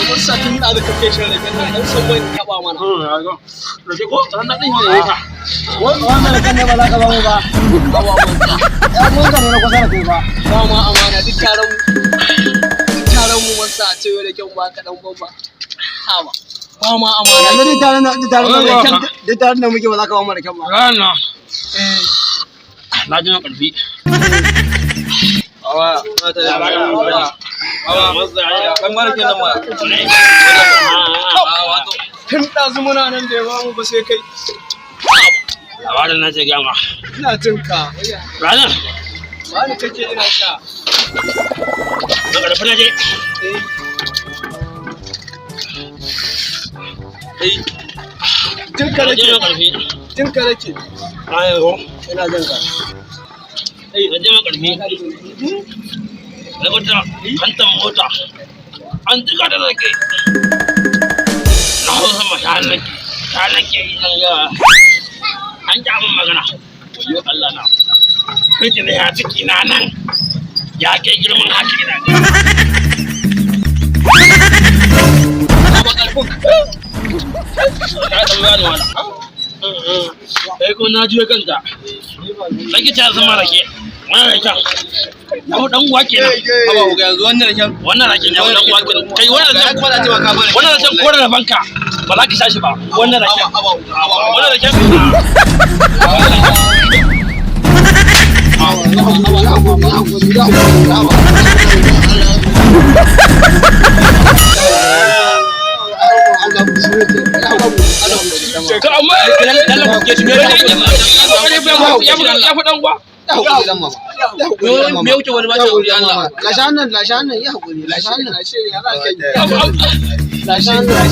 Mun sa tun da kake shan rake nan san wai ka ba mana. Rake ko tsaron daɗin yau ne ka. Wannan rake ne ba za ka ba mu ba. Ba ba mu. Ya mun ka ne na kusa da kai ba. Ba ma amana duk taron mu mun sa ce rake mu ba ka dan bomba. Ha ba. Ba ma amana. Allah duk taron da muke ba za ka ba mu rake ba. Rana. Na ji na ƙarfi. Awa, mata da awa, masa ya kan marke nan ma. Tun ɗazu muna nan da ya ba mu ba sai kai. Awa da na ce gama. Ina jin ka. Ranar. Ba ni kake ina sha. Na ƙarfi na je. Jin ka nake. Na ƙarfi. Jin ka nake. Ayo. Ina jin ka. Na je ƙarfi. Na wata hantar mota. An jika da zake. Na hau sama ta nake yi nan yawa. An ja min magana. Wayo Allah na. Rike da ya ciki na nan. Ya kai girman haki na ne. Ya ɗan gano wani. Ko na juya kanta. Rake ta zama rake. Wannan raken. Yau dan uwa kenan. Haba ga yanzu wannan raken. Wannan raken yau dan uwa kenan. Kai wannan raken kuma da cewa ka bari. wannan raken ko da banka ba za ka sha shi ba. Wannan raken. Wannan raken. Ka amma Allah ke shi ne ya fi dan uwa. Me wuce wani bashi wuri Allah. Lashan nan ya hakuri. Lashan nan ya za ka yi. Lashan nan